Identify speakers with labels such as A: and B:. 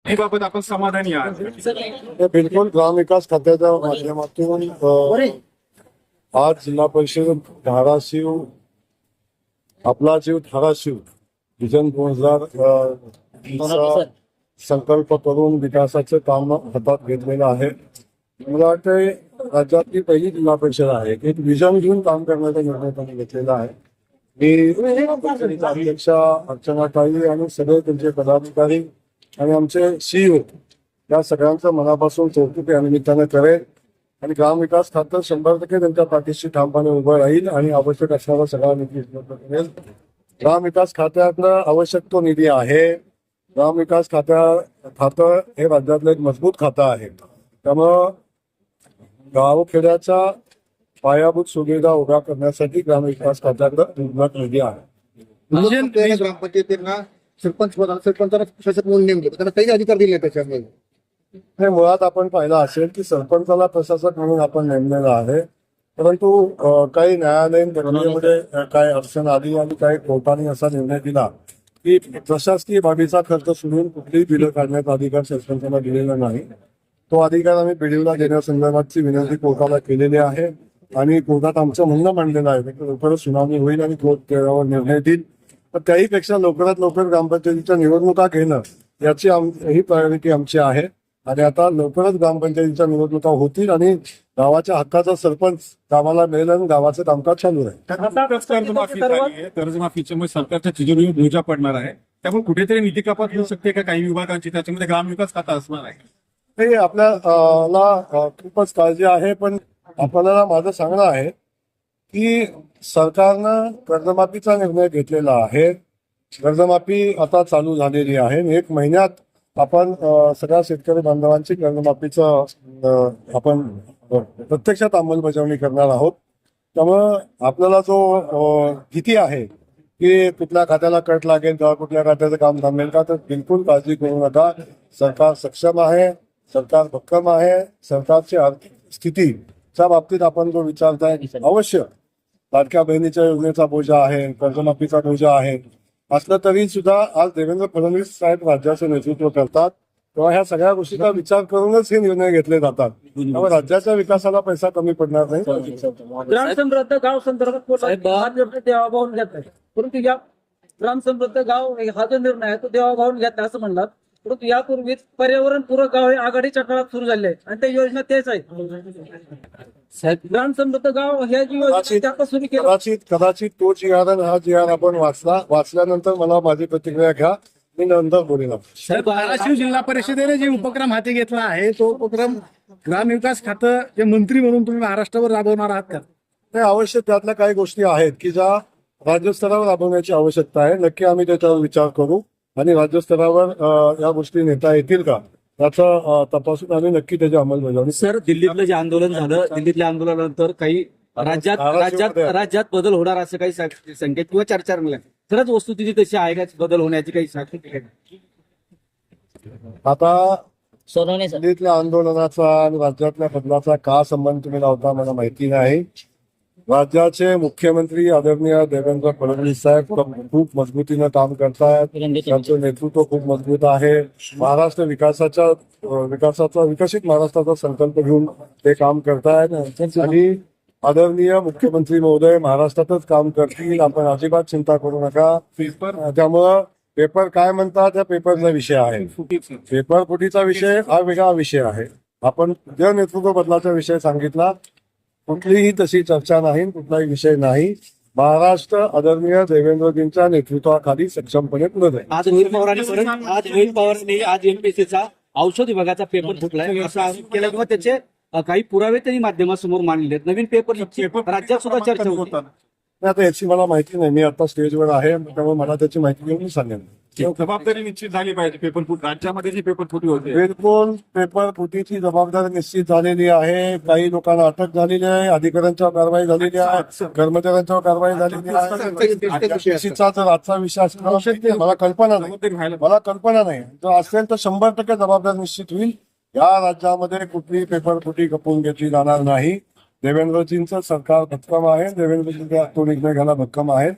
A: याबाबत आपण समाधानी आहात?
B: बिलकुल ग्रामविकास खात्याच्या माध्यमातून आज जिल्हा परिषद धाराशिव आपला जीव धाराशिव विजन 2020 संकल्प करून विकासाचे काम हातात घेतलेलं आहे. मला वाटतं राज्यातली पहिली जिल्हा परिषद आहे की विजन घेऊन काम करण्याचा निर्णय त्यांनी घेतलेला आहे. मी अध्यक्षा अर्चनाताई आणि सगळे त्यांचे पदाधिकारी आणि आमचे सीईओ या सगळ्यांचं मनापासून कौतुक या निमित्तानं करेल आणि ग्रामविकास खातं 100% त्यांच्या पाठीशी ठामपणे उभं राहील आणि आवश्यक असणारा सगळा निधी उपलब्ध करेल. ग्रामविकास खात्यातलं आवश्यक तो निधी आहे. ग्रामविकास खातं हे राज्यातलं एक मजबूत खातं आहे. त्यामुळं गावखेड्याच्या पायाभूत सुविधा उभ्या करण्यासाठी ग्रामविकास खात्याकडे मुबलक निधी आहे.
C: ग्रामपंचायतींना सरपंचाला शासक म्हणून नेमले त्यांना काही अधिकार दिले नाही त्याच्यामध्ये.
B: हे मुळात आपण पाहिलं असेल की सरपंचाला प्रशासक म्हणून आपण नेमलेलं आहे, परंतु काही न्यायालयीन प्रक्रियेमध्ये काही अडचण आली आणि काही कोर्टाने असा निर्णय दिला की प्रशासकीय बाबीचा खर्च सोडून कुठलीही बिलं काढण्याचा अधिकार सरपंचाला दिलेला नाही. तो अधिकार आम्ही पिढीला देण्यासंदर्भातची विनंती कोर्टाला केलेली आहे आणि कोर्टात आमचं म्हणणं मांडलेलं आहे की लवकरच सुनावणी होईल आणि कोर्ट त्यावर निर्णय देईल. पण त्याहीपेक्षा लवकरात लवकर ग्रामपंचायतीच्या निवडणुका घेणं याची ही प्रायोरिटी आमची आहे. आणि आता लवकरच ग्रामपंचायतीच्या निवडणुका होतील आणि गावाच्या हक्काचा सरपंच गावाला मिळेल आणि गावाचं कामकाज चालू राहील.
A: कर्जमाफीच्यामुळे सरकारच्या तिजोरीवर बोजा पडणार आहे, त्यामुळे कुठेतरी निधी कपात होऊ शकते का काही विभागांची, त्याच्यामध्ये ग्रामविकास खाता असणार आहे?
B: हे आपल्याला खूपच काळजी आहे, पण आपल्याला माझं सांगणं आहे की सरकारनं कर्जमाफीचा निर्णय घेतलेला आहे. कर्जमाफी आता चालू झालेली आहे. 1 महिन्यात आपण सगळ्या शेतकरी बांधवांची कर्जमाफीचं आपण प्रत्यक्षात अंमलबजावणी करणार आहोत. त्यामुळं आपल्याला जो भीती आहे की कुठल्या खात्याला कट लागेल किंवा कुठल्या खात्याचं काम थांबेल का, तर बिलकुल काळजी करू नका. सरकार सक्षम आहे, सरकार भक्कम आहे. सरकारची आर्थिक स्थितीच्या बाबतीत आपण जो विचारताय अवश्य लाडक्या बहिणीच्या योजनेचा बोजा आहे, कर्जमाफीचा बोजा आहे, असलं तरी सुद्धा आज देवेंद्र फडणवीस साहेब राज्याचं नेतृत्व करतात, तेव्हा ह्या सगळ्या गोष्टीचा विचार करूनच हे निर्णय घेतले जातात. त्यामुळे राज्याच्या विकासाला पैसा कमी पडणार नाही.
D: ग्राम समृद्ध गाव संदर्भात देवाभाऊन घेत नाही, परंतु या ग्राम समृद्ध गाव हा जो निर्णय आहे तो देवाभाऊन घेत नाही असं म्हणलात. परंतु यापूर्वीच पर्यावरण पूरक गाव हे आघाडीच्या काळात सुरू झाले आहेत आणि त्या योजना तेच आहेत. ग्राम समृद्ध गाव ह्या जी योजना सुरू केली,
B: कदाचित तो जिहार हा जिहार आपण वाचल्यानंतर मला माझी प्रतिक्रिया घ्या, मी नंतर बोलेन.
E: धाराशिव जिल्हा परिषदेने जे उपक्रम हाती घेतला आहे तो उपक्रम ग्रामविकास खातं जे मंत्री म्हणून तुम्ही महाराष्ट्रावर राबवणार आहात का?
B: नाही, अवश्य त्यातल्या काही गोष्टी आहेत की ज्या राज्यस्तरावर राबवण्याची आवश्यकता आहे. नक्की आम्ही त्याच्यावर विचार करू आणि राज्यस्तरावर या गोष्टी नेता येतील का याचा तपासून आम्ही नक्की त्याची अंमलबजावणी.
F: सर, दिल्लीतलं जे आंदोलन झालं, दिल्लीतल्या आंदोलनानंतर काही राज्यात बदल होणार असं काही संकेत किंवा चर्चा मिळाल्या. खरंच वस्तुस्थिती तशी आहे का, बदल होण्याची काही साक्ष?
B: आता दिल्लीतल्या आंदोलनाचा आणि राज्यातल्या बदलाचा का संबंध तुम्ही लावता मला माहिती नाही. राज्याचे मुख्यमंत्री आदरणीय देवेंद्र फडणवीस साहेब खूप मजबूतीनं काम करतायत. त्यांचं नेतृत्व खूप मजबूत आहे. महाराष्ट्र विकसित महाराष्ट्राचा संकल्प घेऊन ते काम करतायत आणि आदरणीय मुख्यमंत्री महोदय महाराष्ट्रातच काम करतील, आपण अजिबात चिंता करू नका. त्यामुळं पेपर काय म्हणतात या पेपरचा विषय आहे. पेपर फुटीचा विषय हा वेगळा विषय आहे. आपण जर नेतृत्व बदलाचा विषय सांगितला, कुठलीही तशी चर्चा नाही, कुठलाही विषय नाही. महाराष्ट्र आदरणीय देवेंद्रजींच्या नेतृत्वाखाली सक्षमपणे पुढे जाईल.
F: आज रोहित पवारांनी आज एमपीएससीचा औषध विभागाचा पेपर फुटलाय असं आरोप केला किंवा त्याचे काही पुरावे त्यांनी माध्यमासमोर मांडले. नवीन पेपर राज्यात सुद्धा चर्चा होतात.
B: आता याची मला माहिती नाही, मी आता स्टेजवर आहे, त्यामुळे मला त्याची माहिती घेऊन मी सांगेन.
A: जबाबदारी निश्चित झाली पाहिजे. पेपर फुट राज्यामध्ये जी पेपर फुटी होते,
B: बिलकुल पेपर फुटीची जबाबदारी निश्चित झालेली आहे. काही लोकांना अटक झालेली आहे, अधिकाऱ्यांच्यावर कारवाई झालेली आहे, कर्मचाऱ्यांच्यावर कारवाई झालेली आहे. जर आजचा विषय असेल मला कल्पना नाही. जर असेल तर 100% जबाबदारी निश्चित होईल. या राज्यामध्ये कुठलीही पेपर फुटी खपवून घेतली जाणार नाही. देवेंद्रजींचं सरकार भक्कम आहे, देवेंद्रजी तो निर्णय घ्यायला भक्कम आहे.